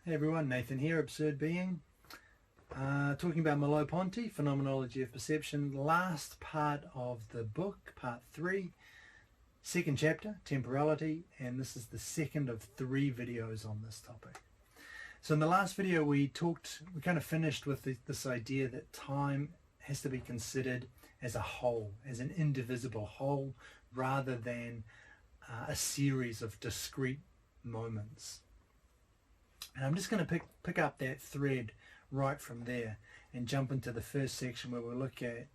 Hey everyone, Nathan here, Absurd Being. Talking about Merleau-Ponty, Phenomenology of Perception, last part of the book, part 3, second chapter, Temporality, and this is the second of 3 videos on this topic. So in the last video we kind of finished with this idea that time has to be considered as a whole, as an indivisible whole, rather than a series of discrete moments. And I'm just going to pick up that thread right from there and jump into the first section where we'll look at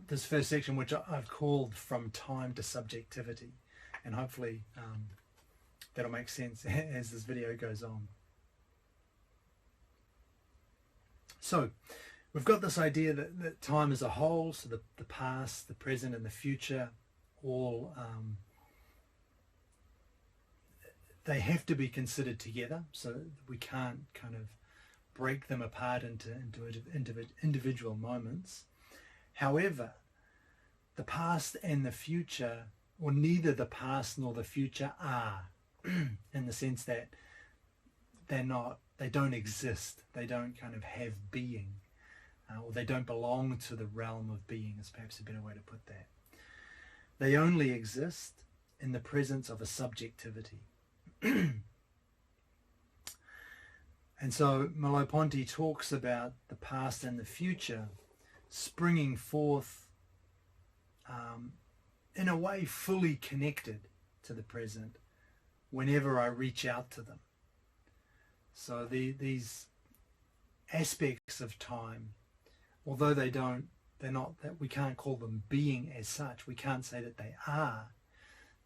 this first section, which I've called From Time to Subjectivity, and hopefully that'll make sense as this video goes on. So we've got this idea that time is a whole, so the past, the present and the future all they have to be considered together, so we can't kind of break them apart into individual moments. However, the past and the future, or neither the past nor the future are, in the sense that they don't exist, they don't kind of have being, or they don't belong to the realm of being is perhaps a better way to put that. They only exist in the presence of a subjectivity. And so Merleau-Ponty talks about the past and the future springing forth in a way fully connected to the present whenever I reach out to them. So these aspects of time, although they're not that we can't call them being as such, we can't say that they are,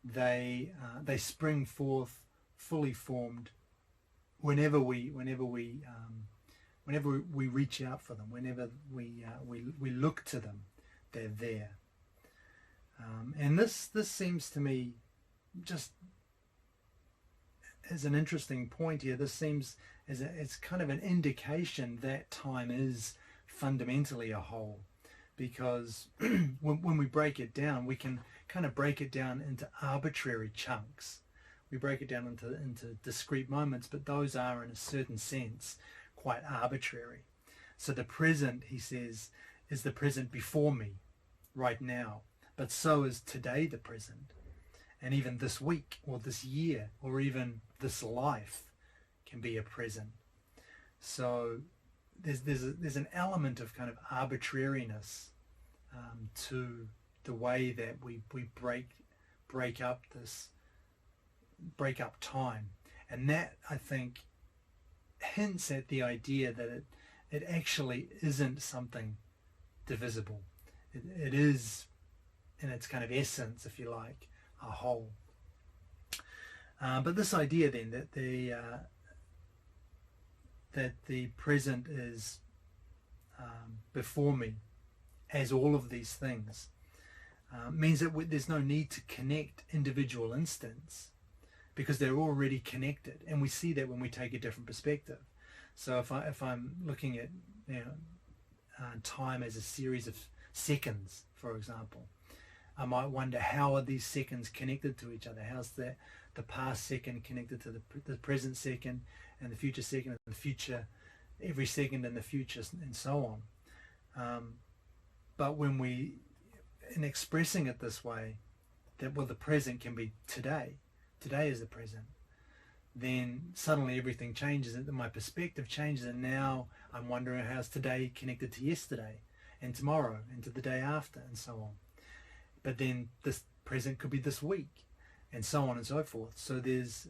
they spring forth fully formed whenever we reach out for them, whenever we look to them, they're there. And this seems to me, just as an interesting point here, this seems as it's kind of an indication that time is fundamentally a whole, because when we break it down, we can kind of break it down into arbitrary chunks. We break it down into discrete moments, but those are, in a certain sense, quite arbitrary. So the present, he says, is the present before me right now, but so is today the present. And even this week, or this year, or even this life can be a present. So there's an element of kind of arbitrariness to the way that we break up time, and that, I think, hints at the idea that it actually isn't something divisible. It is, in its kind of essence, if you like, a whole. But this idea then that the present is before me as all of these things means that there's no need to connect individual instants, because they're already connected, and we see that when we take a different perspective. So if I'm looking at time as a series of seconds, for example, I might wonder, how are these seconds connected to each other? How's the past second connected to the present second, and the future second, and the future, every second in the future, and so on. But when in expressing it this way, that the present can be today is the present, then suddenly everything changes, and my perspective changes, and now I'm wondering, how's today connected to yesterday, and tomorrow, and to the day after, and so on. But then this present could be this week, and so on and so forth. So there's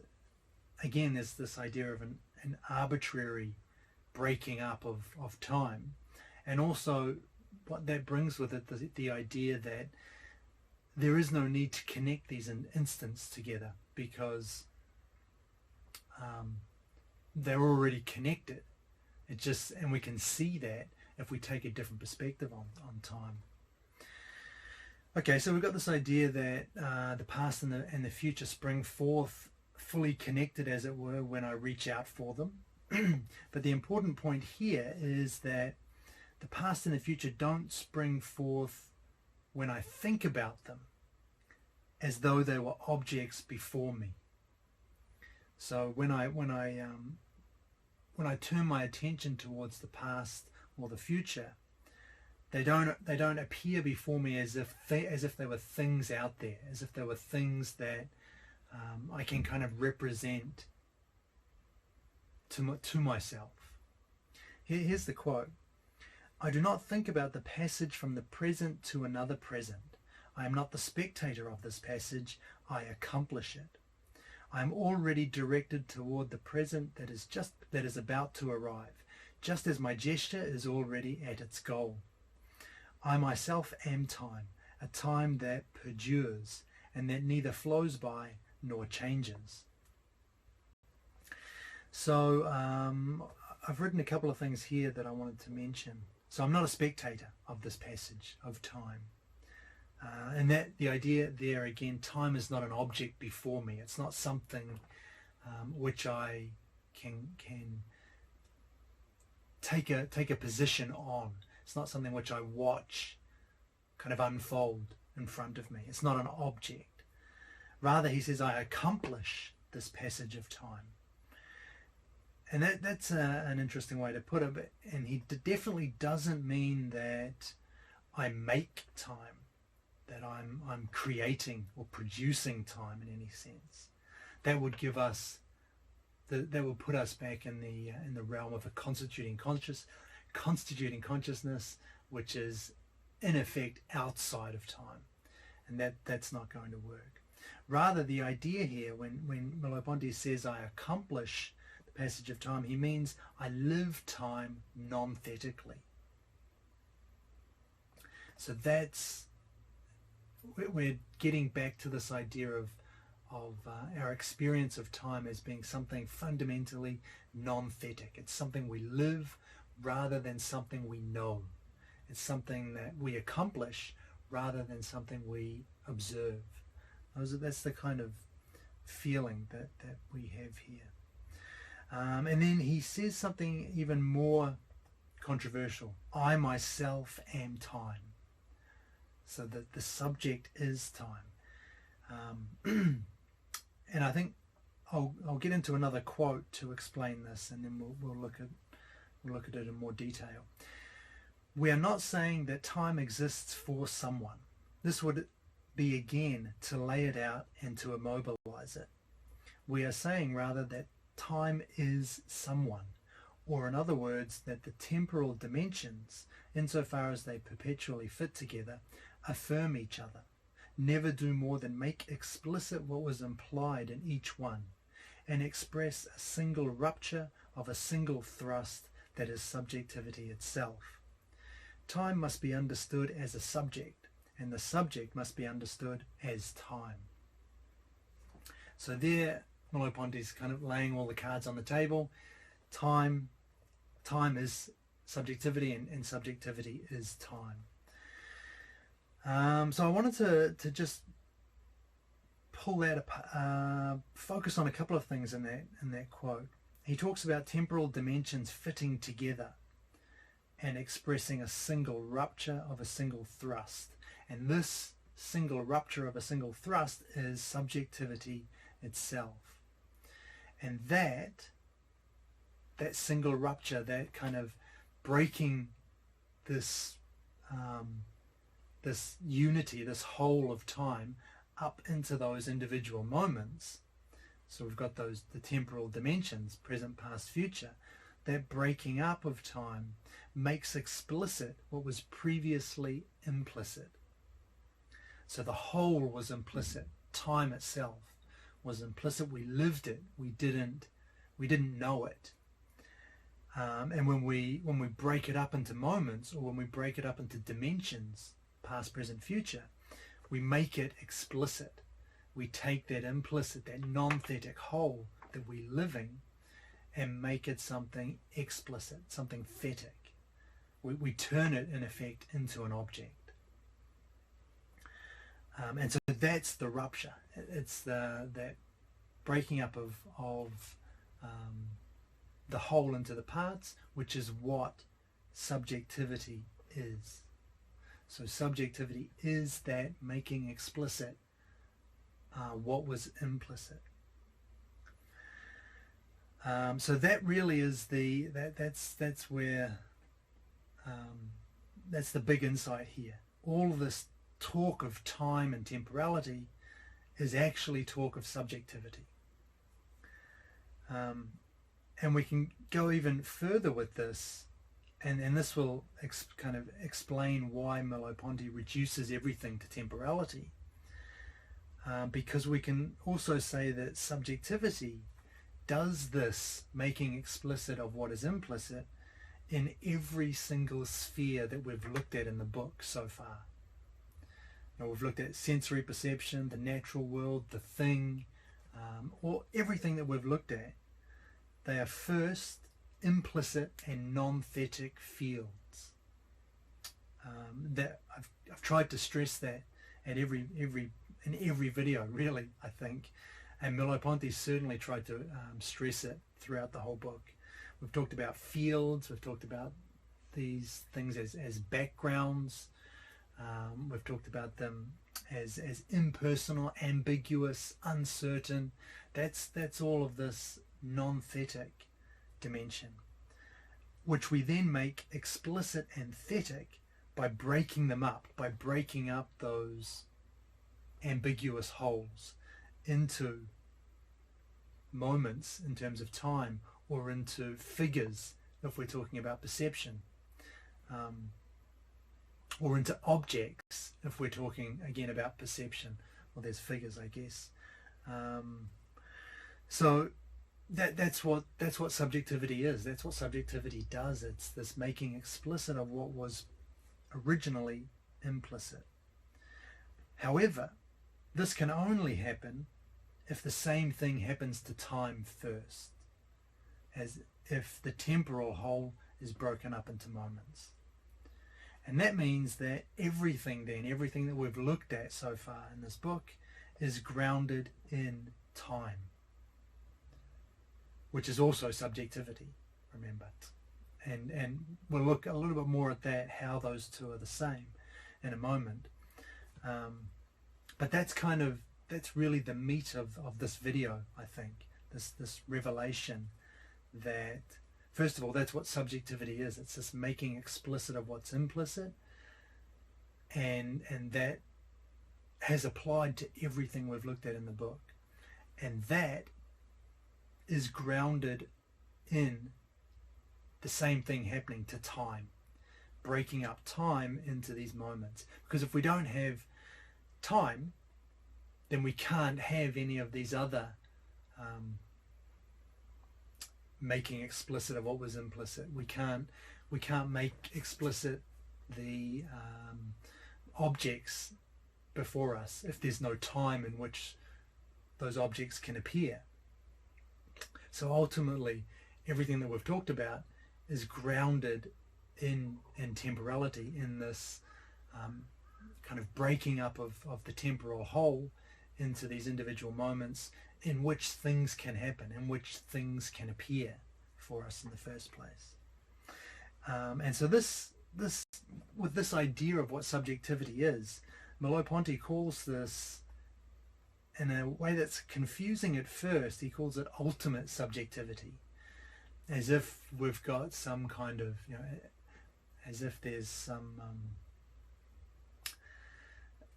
this idea of an arbitrary breaking up of time, and also what that brings with it, the idea that there is no need to connect these instants together, because they're already connected. And we can see that if we take a different perspective on time. Okay, so we've got this idea that the past and the future spring forth fully connected, as it were, when I reach out for them. But the important point here is that the past and the future don't spring forth when I think about them as though they were objects before me. So when I turn my attention towards the past or the future, they don't appear before me as if they were things out there, as if they were things that I can kind of represent to myself. Here's the quote. I do not think about the passage from the present to another present. I am not the spectator of this passage, I accomplish it. I am already directed toward the present that is about to arrive, just as my gesture is already at its goal. I myself am time, a time that perdures, and that neither flows by nor changes. So I've written a couple of things here that I wanted to mention. So I'm not a spectator of this passage of time. And that the idea there again, time is not an object before me. It's not something which I can take a position on. It's not something which I watch kind of unfold in front of me. It's not an object. Rather, he says, I accomplish this passage of time. And that's an interesting way to put it. And he definitely doesn't mean that I make time, that I'm creating or producing time in any sense. That would give us, that would put us back in the realm of a constituting consciousness, which is in effect outside of time, and that's not going to work. Rather, the idea here, when Merleau-Ponty says I accomplish the passage of time, he means I live time non-thetically. So we're getting back to this idea of our experience of time as being something fundamentally non-thetic. It's something we live rather than something we know. It's something that we accomplish rather than something we observe. That's the kind of feeling that we have here. And then he says something even more controversial. I myself am time. So that the subject is time. And I think I'll get into another quote to explain this, and then we'll look at it in more detail. We are not saying that time exists for someone. This would be again to lay it out and to immobilize it. We are saying rather that time is someone, or in other words, that the temporal dimensions, insofar as they perpetually fit together, affirm each other, never do more than make explicit what was implied in each one, and express a single rupture of a single thrust that is subjectivity itself. Time must be understood as a subject, and the subject must be understood as time. So there, Merleau-Ponty's kind of laying all the cards on the table. Time is subjectivity, and subjectivity is time. So I wanted to just pull that apart, focus on a couple of things in that quote. He talks about temporal dimensions fitting together and expressing a single rupture of a single thrust. And this single rupture of a single thrust is subjectivity itself. And that single rupture, that kind of breaking this this unity, this whole of time, up into those individual moments. So we've got the temporal dimensions, present, past, future. That breaking up of time makes explicit what was previously implicit. So the whole was implicit. Time itself was implicit. We lived it. We didn't know it. And when we break it up into moments, or when we break it up into dimensions, past, present, future, we make it explicit. We take that implicit, that non-thetic whole that we're living, and make it something explicit, something thetic. We turn it, in effect, into an object. And so that's the rupture. It's that breaking up of the whole into the parts, which is what subjectivity is. So subjectivity is that making explicit what was implicit. So that really is that's where that's the big insight here. All of this talk of time and temporality is actually talk of subjectivity. And we can go even further with this, and this will kind of explain why Merleau-Ponty reduces everything to temporality. Because we can also say that subjectivity does this making explicit of what is implicit in every single sphere that we've looked at in the book so far. Now, we've looked at sensory perception, the natural world, the thing, or everything that we've looked at. They are first implicit and non-thetic fields. That I've tried to stress that at in every video, really, I think. And Merleau-Ponty certainly tried to stress it throughout the whole book. We've talked about fields, we've talked about these things as backgrounds, we've talked about them as impersonal, ambiguous, uncertain. That's all of this non-thetic dimension, which we then make explicit and thetic by breaking them up, by breaking up those ambiguous wholes into moments in terms of time, or into figures if we're talking about perception, or into objects if we're talking again about perception. Well, there's figures, I guess. So that's what subjectivity is. That's what subjectivity does. It's this making explicit of what was originally implicit. However, this can only happen if the same thing happens to time first, as if the temporal whole is broken up into moments. And that means that everything that we've looked at so far in this book is grounded in time, which is also subjectivity, remember. And we'll look a little bit more at that, how those two are the same, in a moment. But that's really the meat of this video, I think. This revelation that, first of all, that's what subjectivity is. It's just making explicit of what's implicit, and that has applied to everything we've looked at in the book. And that is grounded in the same thing happening to time, breaking up time into these moments. Because if we don't have time, then we can't have any of these other making explicit of what was implicit. We can't make explicit the objects before us if there's no time in which those objects can appear. So ultimately, everything that we've talked about is grounded in temporality, in this kind of breaking up of the temporal whole into these individual moments in which things can happen, in which things can appear for us in the first place. And so this with this idea of what subjectivity is, Merleau-Ponty calls this, in a way that's confusing at first, he calls it ultimate subjectivity, as if we've got some kind of, as if there's some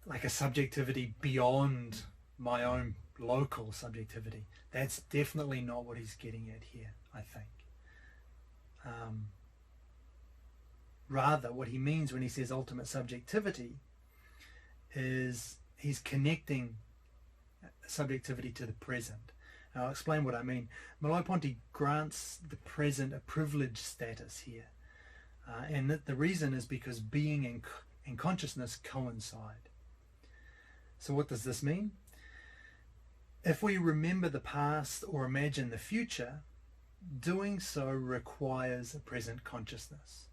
like a subjectivity beyond my own local subjectivity. That's definitely not what he's getting at here, I think. Rather, what he means when he says ultimate subjectivity is he's connecting subjectivity to the present. Now, I'll explain what I mean. Merleau-Ponty grants the present a privileged status here. And the reason is because being and consciousness coincide. So what does this mean? If we remember the past or imagine the future, doing so requires a present consciousness.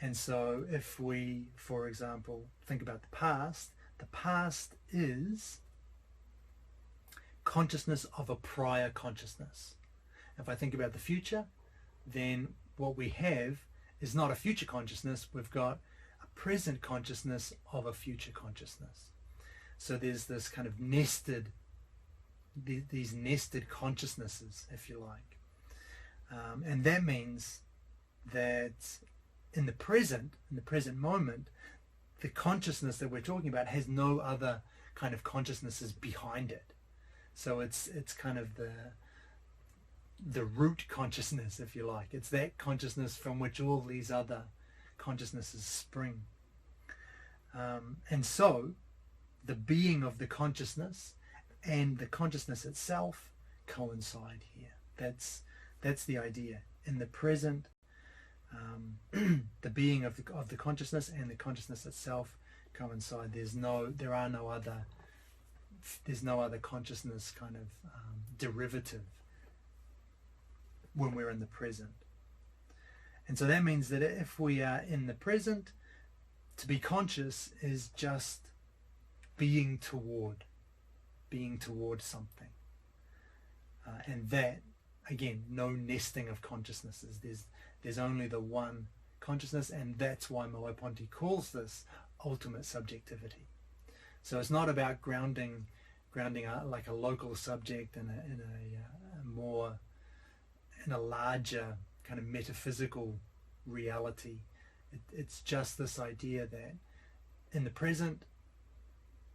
And so if we, for example, think about the past is consciousness of a prior consciousness. If I think about the future, then what we have is not a future consciousness, we've got a present consciousness of a future consciousness. So there's this kind of nested these nested consciousnesses, if you like. And that means that in the present moment, the consciousness that we're talking about has no other kind of consciousnesses behind it. So it's kind of the root consciousness, if you like. It's that consciousness from which all these other consciousnesses spring. And so the being of the consciousness and the consciousness itself coincide here. That's the idea. In the present, the being of the consciousness and the consciousness itself coincide. There's no other consciousness kind of derivative when we're in the present. And so that means that if we are in the present, to be conscious is just being toward something. And that, again, no nesting of consciousnesses. There's only the one consciousness, and that's why Merleau-Ponty calls this ultimate subjectivity. So it's not about grounding like a local subject in a larger kind of metaphysical reality. It's just this idea that in the present,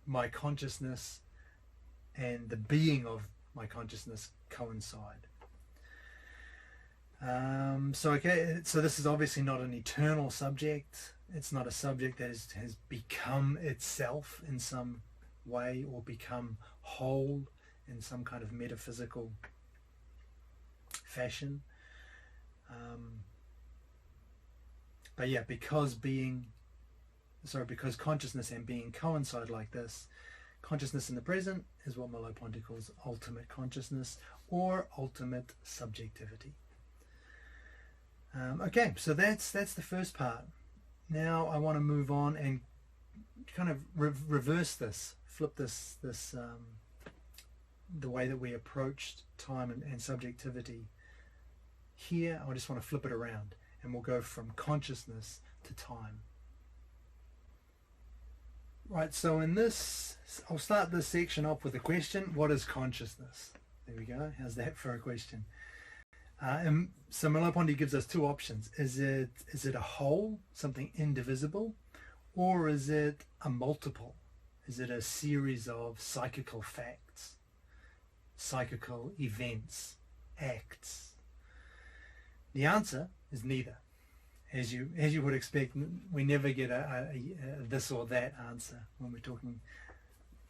my consciousness and the being of my consciousness coincide. So this is obviously not an eternal subject. It's not a subject that has become itself in some way or become whole in some kind of metaphysical fashion. But yeah, because consciousness and being coincide like this, consciousness in the present is what Merleau-Ponty calls ultimate consciousness or ultimate subjectivity. Okay, so that's the first part. Now I want to move on and kind of reverse this, flip this the way that we approached time and subjectivity. Here, I just want to flip it around, and we'll go from consciousness to time. Right, so in this, I'll start this section off with a question. What is consciousness? There we go. How's that for a question? And so Merleau-Ponty gives us two options. Is it a whole, something indivisible, or is it a multiple? Is it a series of psychical facts, psychical events, acts? The answer is neither. As you would expect, we never get a this or that answer when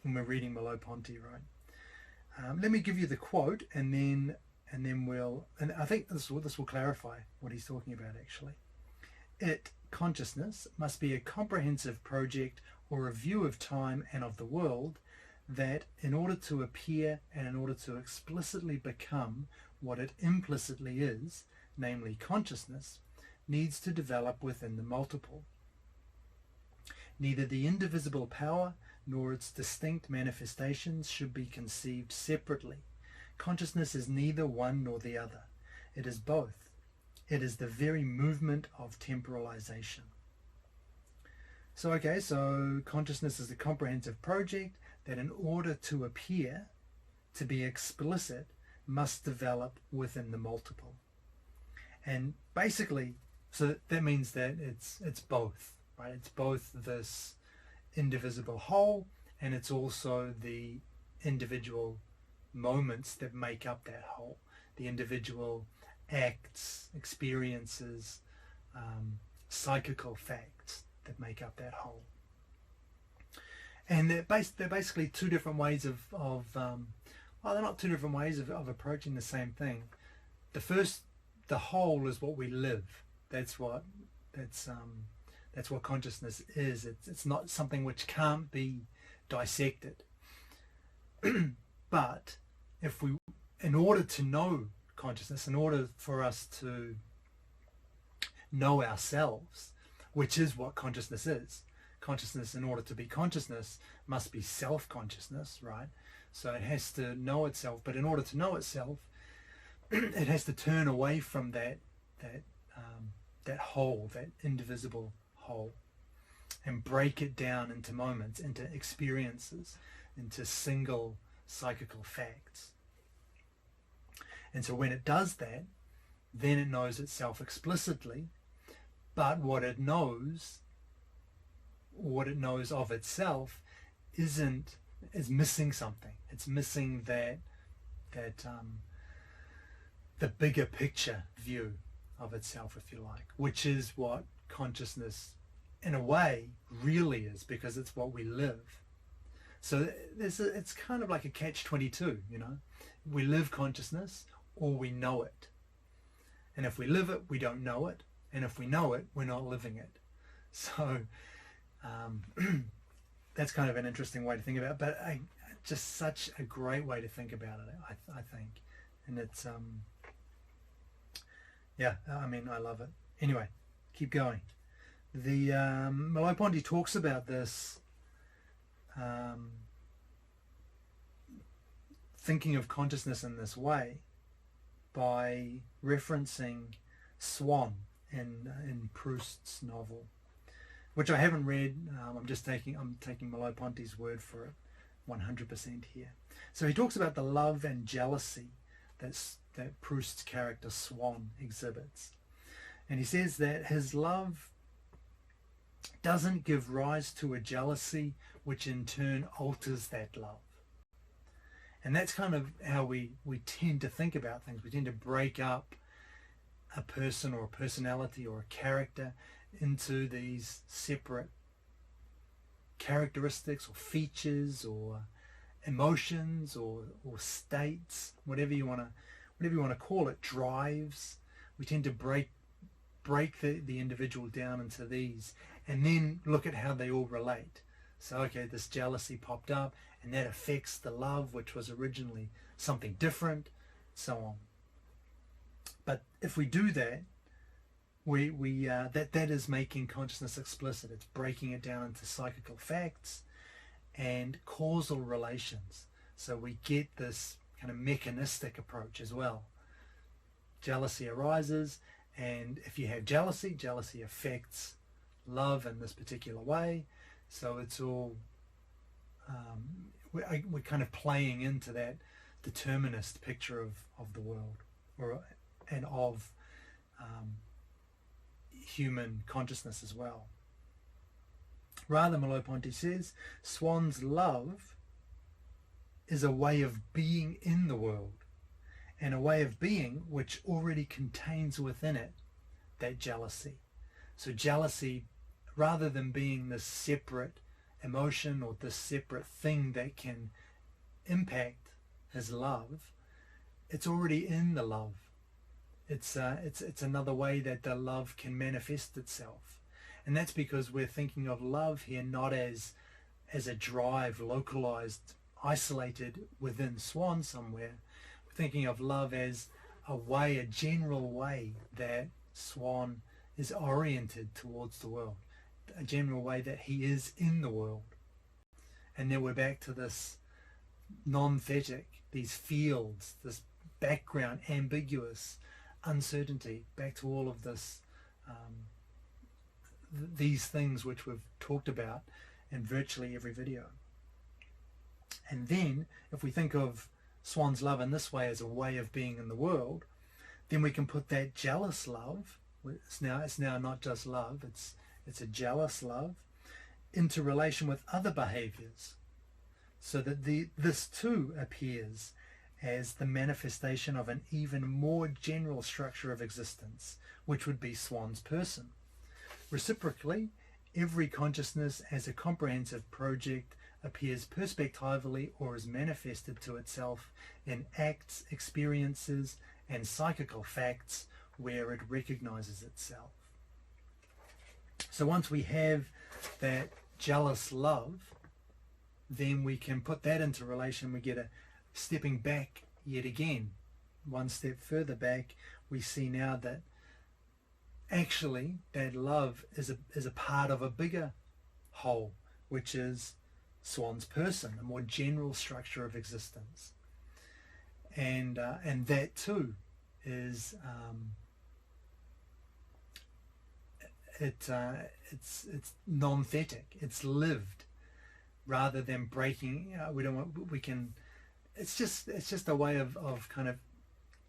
we're reading Merleau-Ponty, right? Let me give you the quote, and then I think this will clarify what he's talking about actually. Consciousness must be a comprehensive project or a view of time and of the world that, in order to appear and in order to explicitly become what it implicitly is, namely consciousness, needs to develop within the multiple. Neither the indivisible power nor its distinct manifestations should be conceived separately. Consciousness is neither one nor the other. It is both. It is the very movement of temporalization. So consciousness is a comprehensive project that, in order to appear, to be explicit, must develop within the multiple. And basically, so that means that it's both, right? It's both this indivisible whole, and it's also the individual moments that make up that whole, the individual acts, experiences, psychical facts that make up that whole. And they're basically two different ways of they're not two different ways of approaching the same thing. The whole is what we live. That's what consciousness is. It's not something which can't be dissected. But in order to know consciousness, in order for us to know ourselves, which is what consciousness is, consciousness, in order to be consciousness, must be self-consciousness, right? So it has to know itself, but in order to know itself, it has to turn away from that whole, that indivisible whole, and break it down into moments, into experiences, into single psychical facts. And so when it does that, then it knows itself explicitly, but what it knows of itself is missing something. It's missing that the bigger picture view of itself, if you like, which is what consciousness in a way really is, because it's what we live. So it's kind of like a catch-22, you know. We live consciousness or we know it. And if we live it, we don't know it. And if we know it, we're not living it. So that's kind of an interesting way to think about it, but just such a great way to think about it, I think. And it's, yeah, I mean, I love it. Anyway, keep going. The Merleau-Ponty talks about this thinking of consciousness in this way by referencing Swann in Proust's novel, which I haven't read. I'm taking Merleau-Ponty's word for it 100% here. So he talks about the love and jealousy that Proust's character Swann exhibits. And he says that his love doesn't give rise to a jealousy which in turn alters that love. And that's kind of how we tend to think about things. We tend to break up a person or a personality or a character into these separate characteristics or features or emotions or states, whatever you want to call it, drives. We tend to break the individual down into these and then look at how they all relate. So okay, this jealousy popped up and that affects the love, which was originally something different, so on. But if we do that, that is making consciousness explicit. It's breaking it down into psychical facts and causal relations. So we get this kind of mechanistic approach as well. Jealousy arises, and if you have jealousy affects love in this particular way. So it's all we're kind of playing into that determinist picture of the world, and of human consciousness as well. Rather, Merleau-Ponty says, Swann's love is a way of being in the world, and a way of being which already contains within it that jealousy. So jealousy, rather than being this separate emotion or this separate thing that can impact his love, it's already in the love. It's another way that the love can manifest itself. And that's because we're thinking of love here not as a drive, localized, isolated within Swann somewhere. We're thinking of love as a general way that Swann is oriented towards the world, a general way that he is in the world. And then we're back to this non-thetic, these fields, this background, ambiguous uncertainty, back to all of this, these things which we've talked about in virtually every video. And then if we think of Swann's love in this way as a way of being in the world, then we can put that jealous love, it's now not just love, it's a jealous love, into relation with other behaviors, so that this too appears as the manifestation of an even more general structure of existence, which would be Swann's person. Reciprocally, every consciousness as a comprehensive project appears perspectively or is manifested to itself in acts, experiences, and psychical facts where it recognizes itself. So once we have that jealous love, then we can put that into relation. We get a stepping back yet again, one step further back. We see now that actually that love is a part of a bigger whole, which is Swann's person, a more general structure of existence, and that too is it's non-thetic, it's lived, rather than breaking. We can it's just a way of kind of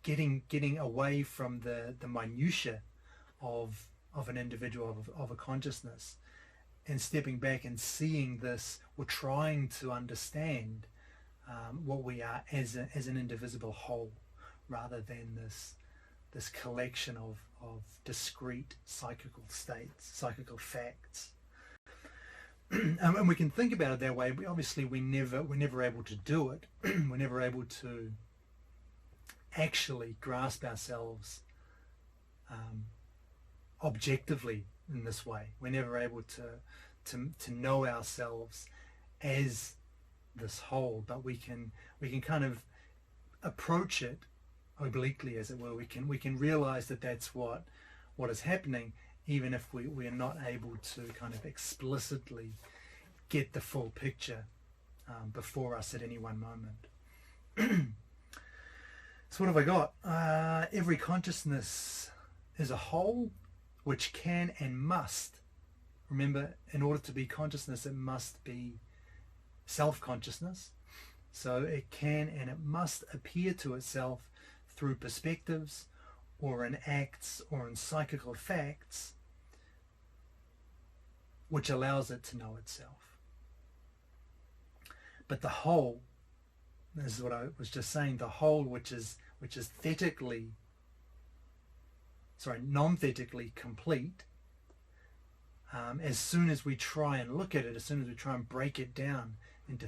getting away from the minutiae of an individual, of a consciousness, and stepping back and seeing this, or trying to understand what we are as an indivisible whole, rather than this collection of discrete psychical states, psychical facts. And we can think about it that way. We're never able to do it. We're never able to actually grasp ourselves objectively in this way. We're never able to know ourselves as this whole, but we can kind of approach it obliquely, as it were. We can realize that that's what is happening, even if we are not able to kind of explicitly get the full picture before us at any one moment. So what have I got? Every consciousness is a whole which can and must, remember, in order to be consciousness, it must be self-consciousness. So it can and it must appear to itself through perspectives, or in acts, or in psychical facts, which allows it to know itself. But the whole, this is what I was just saying, the whole which is non-thetically complete, as soon as we try and look at it, as soon as we try and break it down into,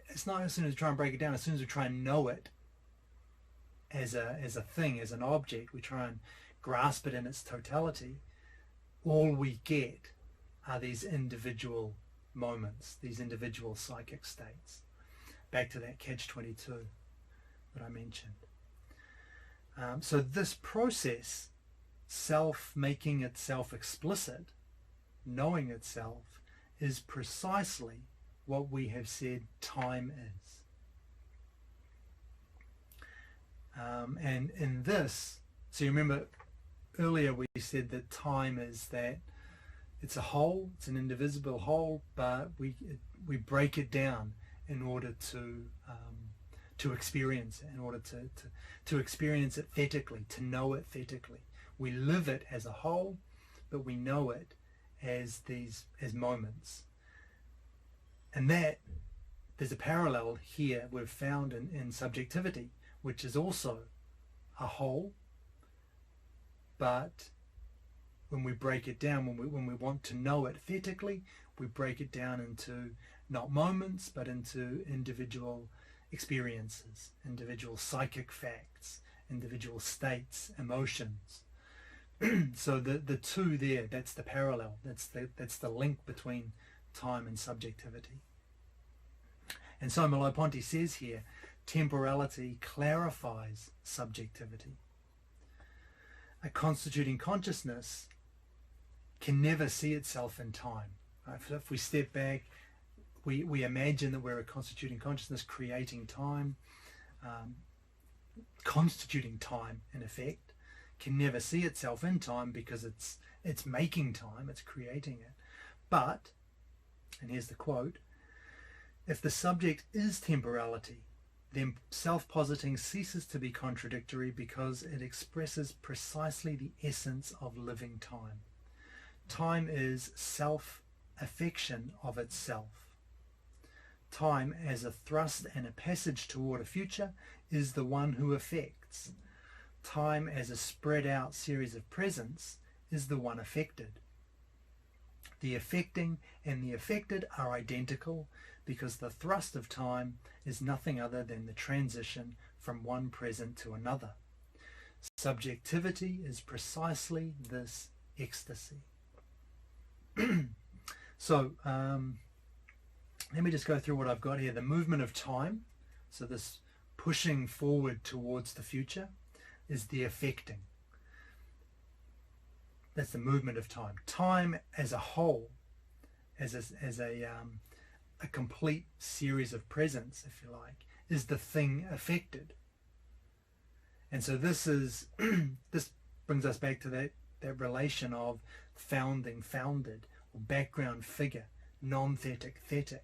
it's not as soon as we try and break it down, as soon as we try and know it as a thing, as an object, we try and grasp it in its totality, all we get are these individual moments, these individual psychic states. Back to that catch-22 that I mentioned. So this process, making itself explicit, knowing itself, is precisely what we have said time is. And in this, so you remember earlier we said that time is that it's a whole, it's an indivisible whole, but we break it down in order to experience it, in order to experience it thetically, to know it thetically. We live it as a whole, but we know it as moments. And that there's a parallel here we've found in subjectivity, which is also a whole, but when we break it down, when we want to know it thetically, we break it down into not moments, but into individual experiences, individual psychic facts, individual states, emotions. So the two there, that's the parallel, that's the link between time and subjectivity. And so Merleau-Ponty says here, temporality clarifies subjectivity. A constituting consciousness can never see itself in time. Right? If we step back, we imagine that we're a constituting consciousness creating time, constituting time in effect, can never see itself in time because it's making time, it's creating it. But, and here's the quote, if the subject is temporality, then self-positing ceases to be contradictory because it expresses precisely the essence of living time. Time is self-affection of itself. Time, as a thrust and a passage toward a future, is the one who affects. Time, as a spread out series of presents, is the one affected. The affecting and the affected are identical because the thrust of time is nothing other than the transition from one present to another. Subjectivity is precisely this ecstasy. So, let me just go through what I've got here. The movement of time, so this pushing forward towards the future, is the affecting. That's the movement of time. Time as a whole, as a complete series of presents, if you like, is the thing affected. And so this is this brings us back to that relation of founding, founded, or background figure, non-thetic, thetic.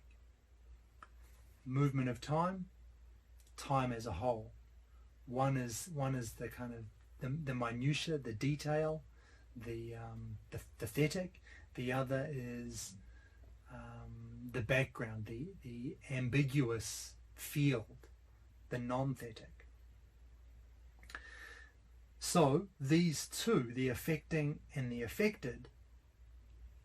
movement of time, time as a whole. One is the kind of the minutia, the detail, the thetic. The other is the background, the ambiguous field, the non-thetic. So these two, the affecting and the affected,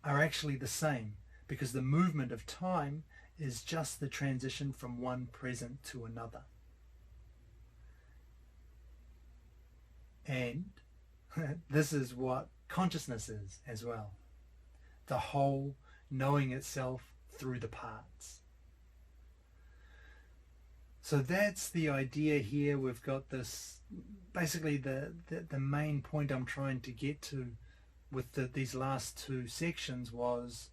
are actually the same, because the movement of time is just the transition from one present to another. And this is what consciousness is as well. The whole knowing itself through the parts. So that's the idea here. We've got this, basically the main point I'm trying to get to with these last two sections was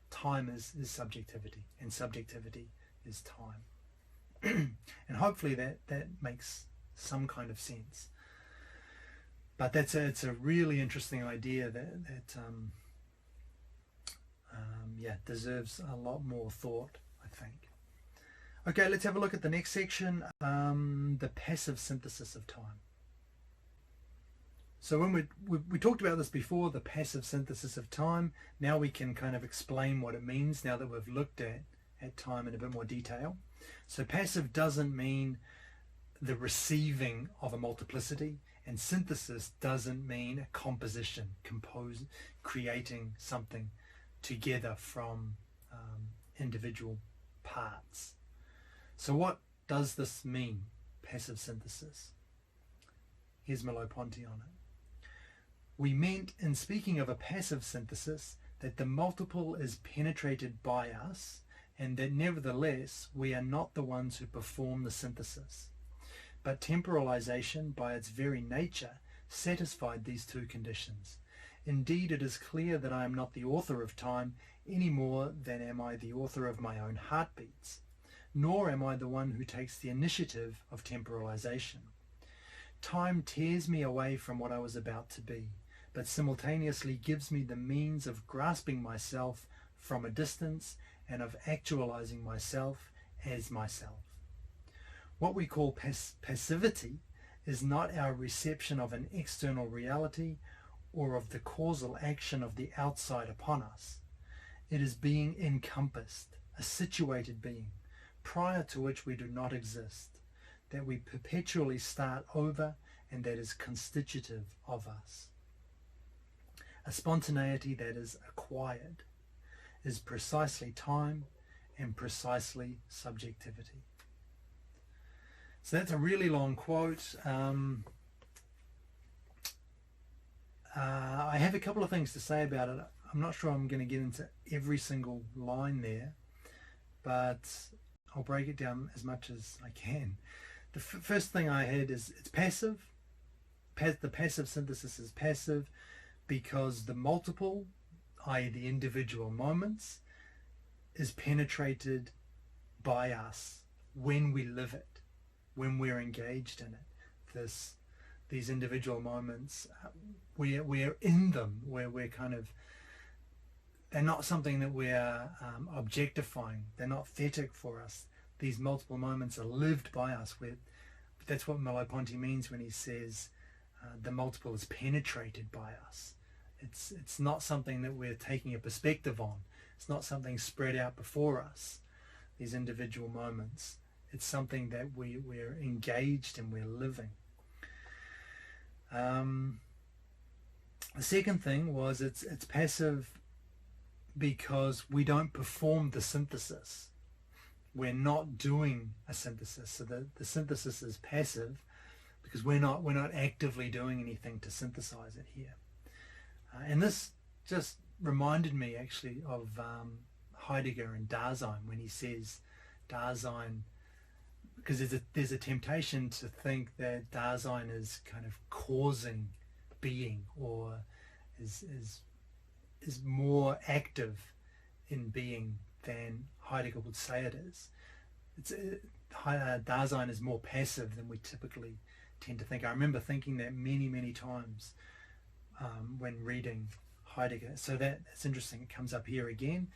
time is subjectivity, and subjectivity is time. And hopefully that makes some kind of sense. But it's a really interesting idea that deserves a lot more thought, I think. Okay, let's have a look at the next section, the passive synthesis of time. So when we talked about this before, the passive synthesis of time. Now we can kind of explain what it means now that we've looked at time in a bit more detail. So passive doesn't mean the receiving of a multiplicity, and synthesis doesn't mean a composition, creating something together from individual parts. So what does this mean, passive synthesis? Here's Merleau-Ponty on it. We meant, in speaking of a passive synthesis, that the multiple is penetrated by us, and that nevertheless we are not the ones who perform the synthesis. But temporalization, by its very nature, satisfied these two conditions. Indeed, it is clear that I am not the author of time any more than am I the author of my own heartbeats, nor am I the one who takes the initiative of temporalization. Time tears me away from what I was about to be, but simultaneously gives me the means of grasping myself from a distance and of actualizing myself as myself. What we call passivity is not our reception of an external reality or of the causal action of the outside upon us. It is being encompassed, a situated being, prior to which we do not exist, that we perpetually start over and that is constitutive of us. A spontaneity that is acquired is precisely time and precisely subjectivity. So that's a really long quote. I have a couple of things to say about it. I'm not sure I'm going to get into every single line there, but I'll break it down as much as I can. The first thing I had is it's passive. The passive synthesis is passive because the multiple, i.e. the individual moments, is penetrated by us when we live it, when we're engaged in it. These individual moments, we're in them, where we're kind of, they're not something that we're objectifying. They're not thetic for us. These multiple moments are lived by us. That's what Merleau-Ponty means when he says the multiple is penetrated by us. It's not something that we're taking a perspective on. It's not something spread out before us, these individual moments. It's something that we're engaged and we're living. The second thing was it's passive because we don't perform the synthesis. We're not doing a synthesis. So the synthesis is passive because we're not actively doing anything to synthesize it here. And this just reminded me actually of Heidegger and Dasein, when he says Dasein, because there's a temptation to think that Dasein is kind of causing being, or is more active in being than Heidegger would say it is. Dasein is more passive than we typically tend to think. I remember thinking that many times when reading Heidegger. So that's interesting. It comes up here again.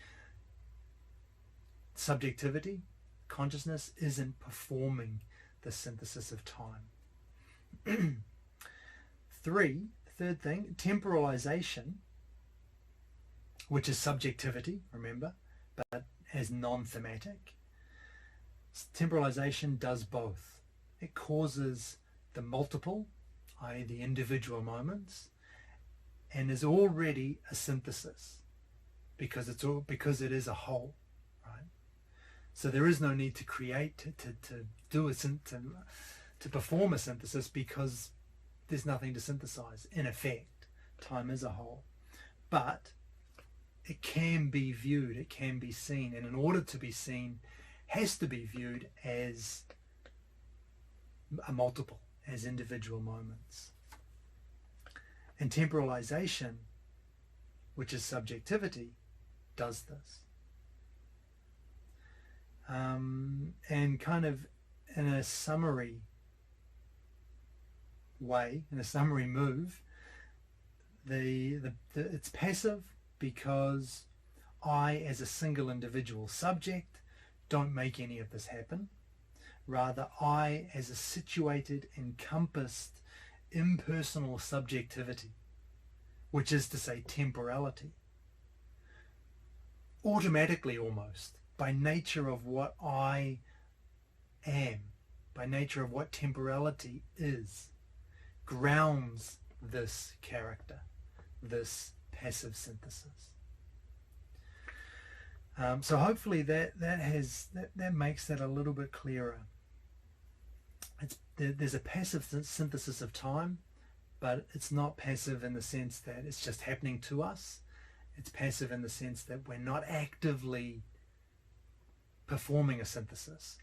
subjectivity, consciousness, isn't performing the synthesis of time. Third thing, temporalization, which is subjectivity, remember, but as non-thematic. Temporalization does both. It causes the multiple, i.e. the individual moments, and is already a synthesis because it is a whole, right? So there is no need to create to perform a synthesis, because there's nothing to synthesize. In effect, time is a whole, but it can be viewed, it can be seen, and in order to be seen, has to be viewed as a multiple, as individual moments. And temporalization, which is subjectivity, does this. And kind of in a summary way, in a summary move, it's passive because I, as a single individual subject, don't make any of this happen. Rather, I, as a situated, encompassed, impersonal subjectivity, which is to say temporality, automatically, almost, by nature of what I am, by nature of what temporality is, grounds this character, this passive synthesis. So hopefully that makes that a little bit clearer. There's a passive synthesis of time, but it's not passive in the sense that it's just happening to us. It's passive in the sense that we're not actively performing a synthesis.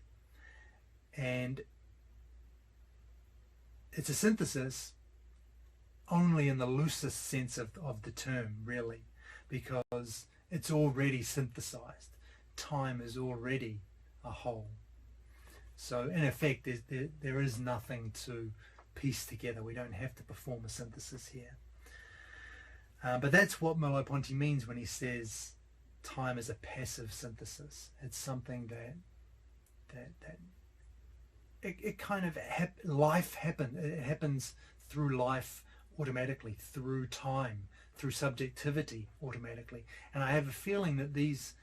And it's a synthesis only in the loosest sense of the term, really, because it's already synthesized. Time is already a whole. So in effect, there is nothing to piece together. We don't have to perform a synthesis here. But that's what Merleau-Ponty means when he says time is a passive synthesis. It's something that it kind of it happens through life automatically, through time, through subjectivity automatically. And I have a feeling that these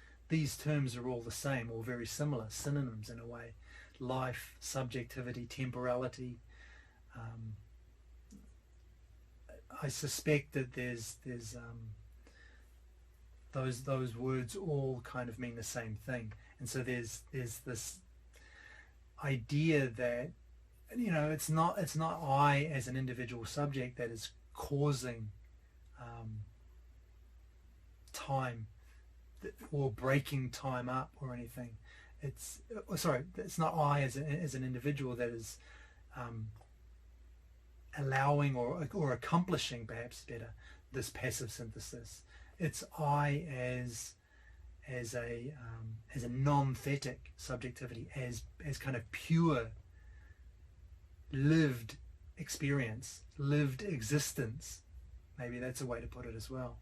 terms are all the same, or very similar, synonyms in a way. Life, subjectivity, temporality. I suspect that there's those words all kind of mean the same thing, and so there's this idea that, you know, it's not I as an individual subject that is causing time or breaking time up or anything. It's not I as an individual that is allowing or accomplishing, perhaps better, this passive synthesis. It's I as a non-thetic subjectivity, as kind of pure lived experience, lived existence. Maybe that's a way to put it as well.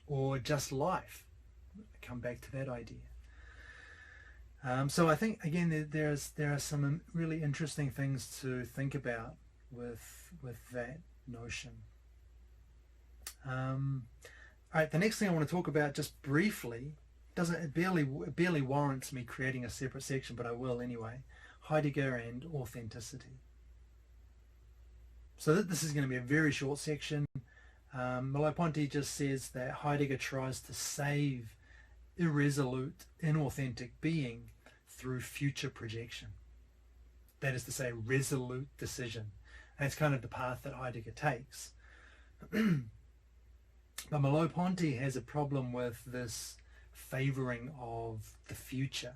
Or just life. Come back to that idea. So I think, again, there are some really interesting things to think about with that notion. All right, the next thing I want to talk about just briefly, it barely warrants me creating a separate section, but I will anyway. Heidegger and authenticity. So this is going to be a very short section. Merleau-Ponty just says that Heidegger tries to save irresolute, inauthentic being through future projection. That is to say, resolute decision. And it's kind of the path that Heidegger takes. But Merleau-Ponty has a problem with this favoring of the future,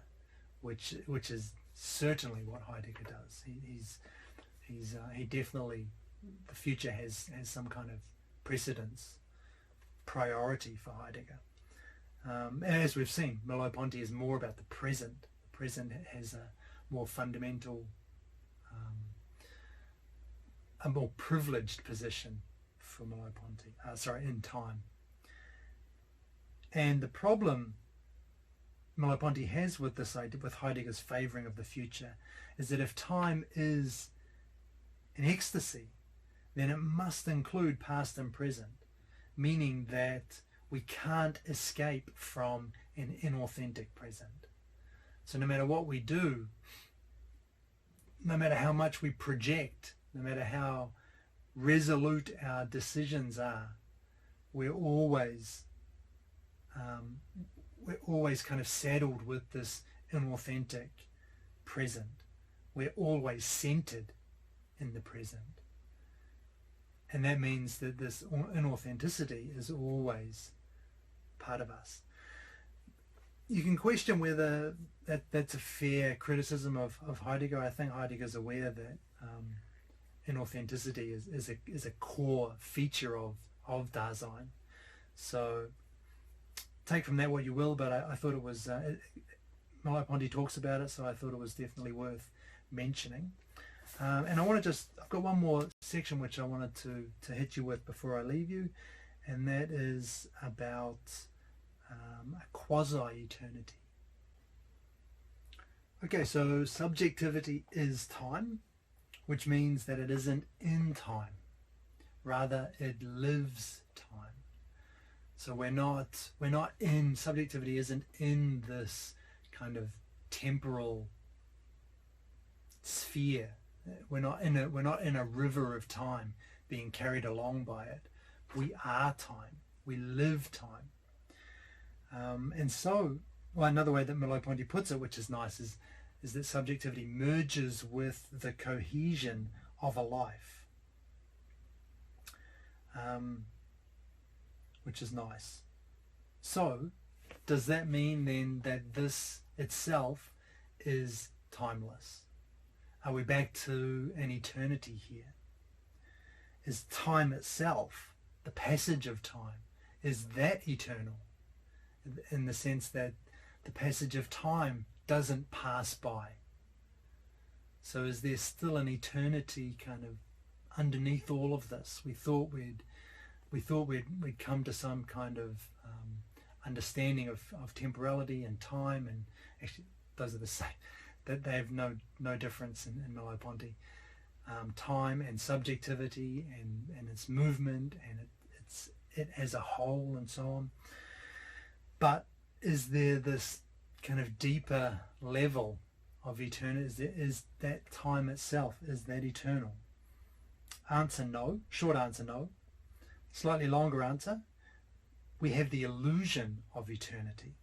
which is certainly what Heidegger does. He definitely, the future has some kind of precedence, priority for Heidegger. As we've seen, Merleau-Ponty is more about the present. The present has a more fundamental, a more privileged position for Merleau-Ponty, in time. And the problem Merleau-Ponty has with this idea, with Heidegger's favouring of the future, is that if time is an ecstasy, then it must include past and present, meaning that we can't escape from an inauthentic present. So no matter what we do, no matter how much we project, no matter how resolute our decisions are, we're always kind of saddled with this inauthentic present. We're always centered in the present. And that means that this inauthenticity is always part of us. You can question whether that's a fair criticism of Heidegger. I think Heidegger's aware that inauthenticity is a core feature of Dasein. So take from that what you will, but I thought it was, Merleau-Ponty talks about it, so I thought it was definitely worth mentioning. And I want to I've got one more section which I wanted to hit you with before I leave you, and that is about a quasi-eternity. Okay, so subjectivity is time, which means that it isn't in time. Rather, it lives time. So we're not in, subjectivity isn't in this kind of temporal sphere. We're not in a river of time being carried along by it. We are time. We live time. And so, well, another way that Merleau-Ponty puts it, which is nice, is that subjectivity merges with the cohesion of a life, which is nice. So, does that mean then that this itself is timeless? Are we back to an eternity here? Is time itself, the passage of time, is that eternal? In the sense that the passage of time doesn't pass by. So is there still an eternity kind of underneath all of this? We thought we'd come to some kind of understanding of temporality and time, and actually those are the same. That they have no difference in Merleau-Ponty. Time and subjectivity and its movement and it as a whole and so on. But is there this kind of deeper level of eternity? Is that time itself, is that eternal? Answer no. Short answer no. Slightly longer answer, we have the illusion of eternity.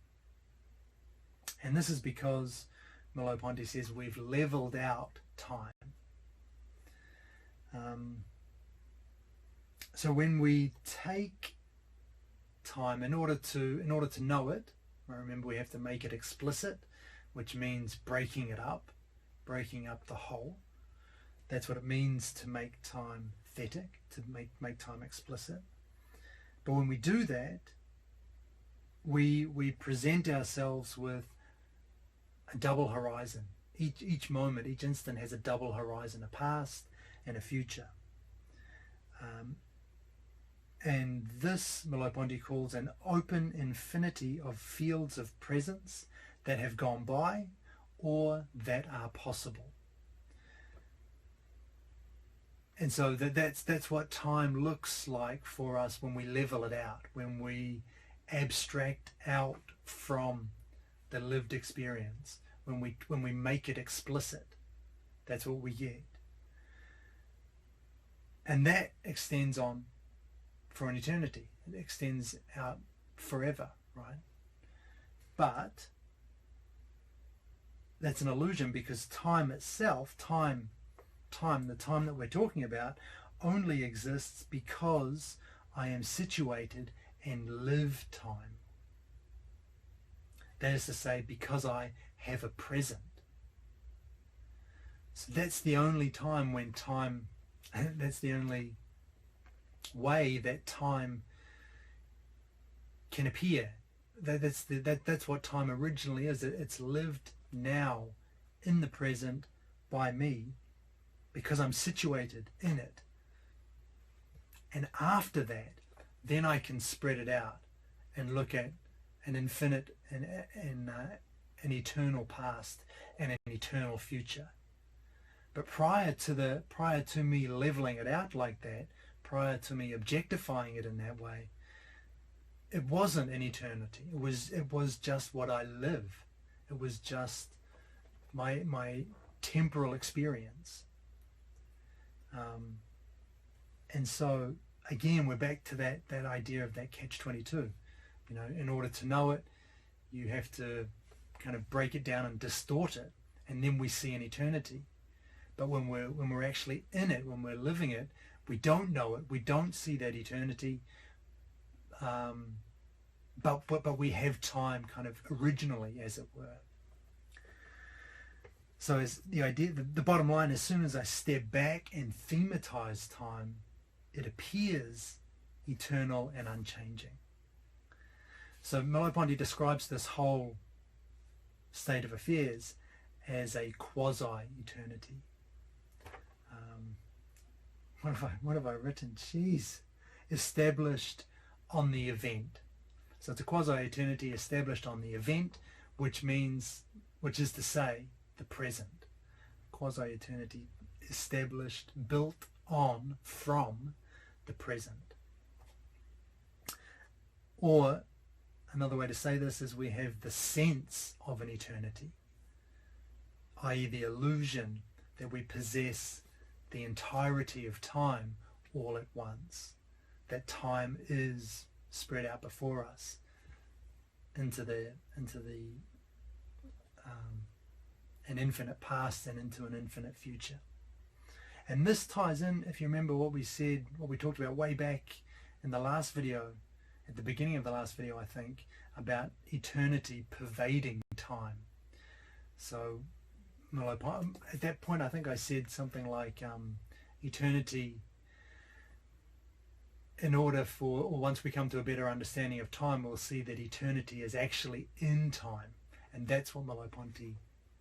And this is because Merleau-Ponty says we've leveled out time. So when we take time in order to know it, remember we have to make it explicit, which means breaking up the whole. That's what it means to make time thetic, to make time explicit. But when we do that, we present ourselves with a double horizon. Each moment, each instant has a double horizon, a past and a future. And this Merleau-Ponty calls an open infinity of fields of presence that have gone by or that are possible. And so that's what time looks like for us when we level it out, when we abstract out from the lived experience, when we make it explicit. That's what we get. And that extends on for an eternity. It extends out forever, right? But that's an illusion, because time itself, the time that we're talking about, only exists because I am situated and live time. That is to say, because I have a present. So that's the only time when time, that's the only way that time can appear. That's what time originally is. It's lived now in the present by me because I'm situated in it. And after that, then I can spread it out and look at an infinite and an eternal past and an eternal future. But prior to me leveling it out like that, prior to me objectifying it in that way, it wasn't an eternity. It was just what I live. It was just my temporal experience. And so again, we're back to that idea of that catch-22. You know, in order to know it, you have to kind of break it down and distort it, and then we see an eternity. But when we're actually in it, when we're living it, we don't know it. We don't see that eternity. But we have time kind of originally, as it were. So as the idea, the bottom line, as soon as I step back and thematize time, it appears eternal and unchanging. So Merleau-Ponty describes this whole state of affairs as a quasi-eternity. What have I written? Jeez. Established on the event. So it's a quasi-eternity established on the event, which is to say, the present. Quasi-eternity established, built on, from the present. Or another way to say this is we have the sense of an eternity, i.e. the illusion that we possess the entirety of time all at once, that time is spread out before us into an infinite past and into an infinite future. And this ties in, if you remember what we talked about way back in the last video, at the beginning of the last video, I think, about eternity pervading time. So at that point, I think I said something like eternity, in order for, or once we come to a better understanding of time, we'll see that eternity is actually in time. And that's what Merleau-Ponty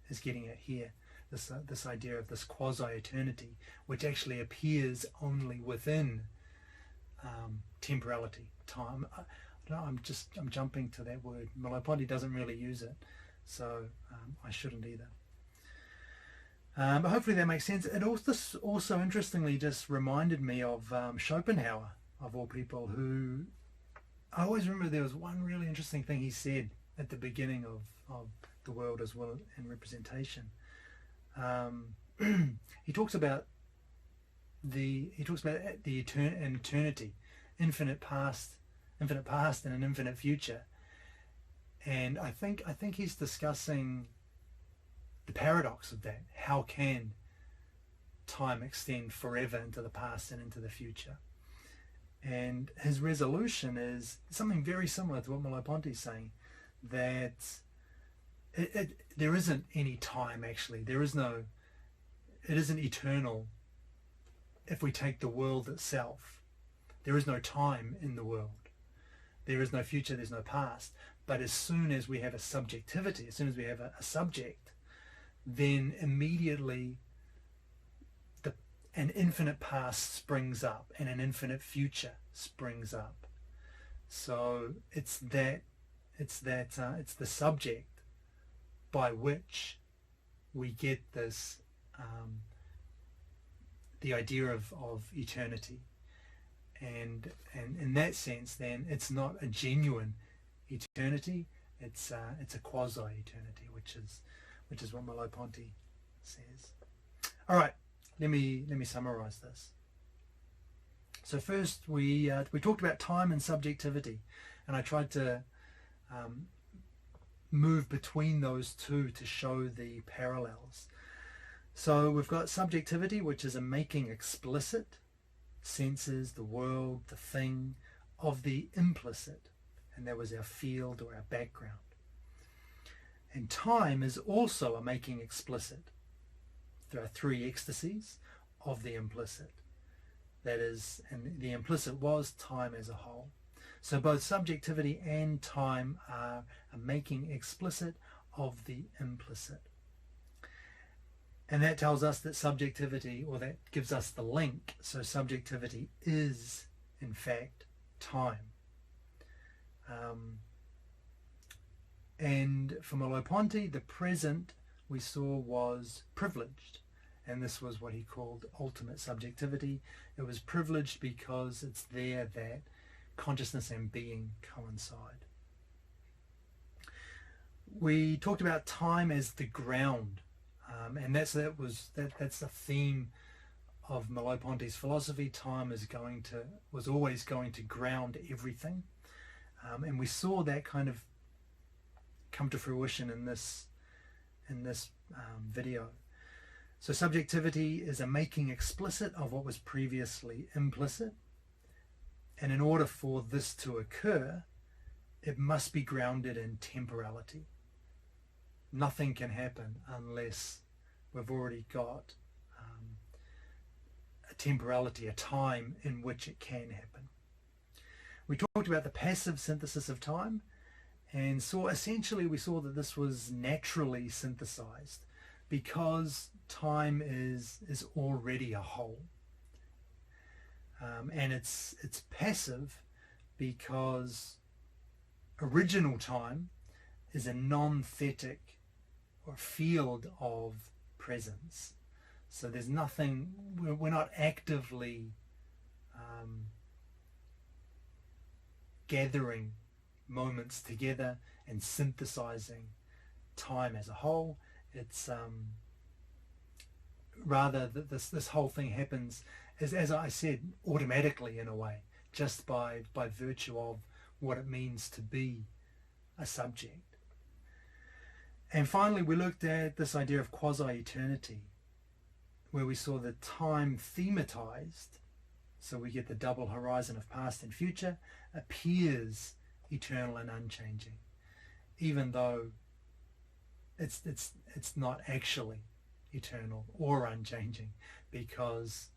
is getting at here, this idea of this quasi-eternity, which actually appears only within temporality, time. I'm jumping to that word. Merleau-Ponty doesn't really use it, so I shouldn't either. But hopefully that makes sense. It also interestingly just reminded me of Schopenhauer, of all people, who I always remember there was one really interesting thing he said at the beginning of The World as Will and Representation. He talks about the eternity, infinite past and an infinite future. And I think he's discussing the paradox of that. How can time extend forever into the past and into the future? And his resolution is something very similar to what Merleau-Ponty is saying, that there isn't any time actually. It isn't eternal. If we take the world itself, there is no time in the world. There is no future, there's no past. But as soon as we have a subjectivity, as soon as we have a subject, then immediately an infinite past springs up and an infinite future springs up. So it's the subject by which we get this the idea of eternity, and in that sense, then it's not a genuine eternity. It's a quasi-eternity, which is what Merleau-Ponty says. All right. Let me summarize this. So first we talked about time and subjectivity, and I tried to move between those two to show the parallels. So we've got subjectivity, which is a making explicit, senses, the world, the thing, of the implicit, and that was our field or our background. And time is also a making explicit. There are three ecstasies of the implicit. That is, and the implicit was time as a whole. So both subjectivity and time are a making explicit of the implicit. And that tells us that subjectivity, or that gives us the link. So subjectivity is, in fact, time. And for Merleau-Ponty, the present we saw was privileged. And this was what he called ultimate subjectivity. It was privileged because it's there that consciousness and being coincide. We talked about time as the ground, and that's the theme of Merleau-Ponty's philosophy. Time was always going to ground everything, and we saw that kind of come to fruition in this video. So subjectivity is a making explicit of what was previously implicit, and in order for this to occur, it must be grounded in temporality. Nothing can happen unless we've already got a temporality, a time in which it can happen. We talked about the passive synthesis of time, and we saw that this was naturally synthesized because time is already a whole. And it's passive because original time is a non-thetic or field of presence. So there's nothing, we're not actively gathering moments together and synthesizing time as a whole. It's rather that this whole thing happens, as I said, automatically in a way, just by virtue of what it means to be a subject. And finally, we looked at this idea of quasi-eternity, where we saw the time thematized, so we get the double horizon of past and future, appears eternal and unchanging, even though it's not actually eternal or unchanging, because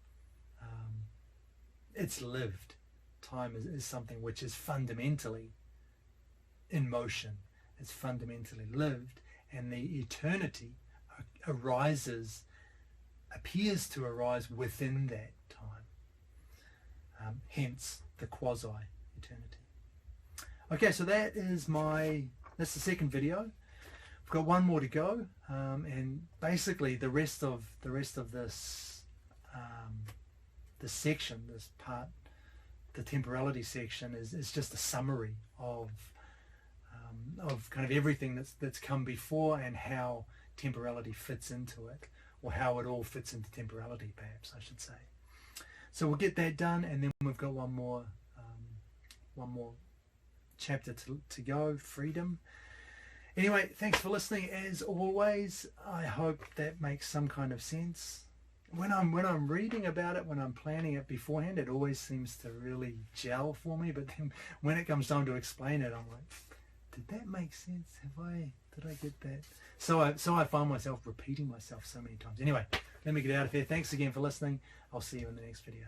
it's lived. Time is something which is fundamentally in motion. It's fundamentally lived, and the eternity appears to arise within that time. Hence the quasi-eternity. Okay, so that's the second video. We've got one more to go, and basically the rest of this section, this part, the temporality section, is just a summary of kind of everything that's come before and how temporality fits into it, or how it all fits into temporality, perhaps I should say. So we'll get that done, and then we've got one more chapter to go, freedom. Anyway, thanks for listening as always. I hope that makes some kind of sense. When I'm reading about it, when I'm planning it beforehand, it always seems to really gel for me, but then when it comes time to explain it, I'm like, did that make sense? Did I get that? So I find myself repeating myself so many times. Anyway, let me get out of here. Thanks again for listening. I'll see you in the next video.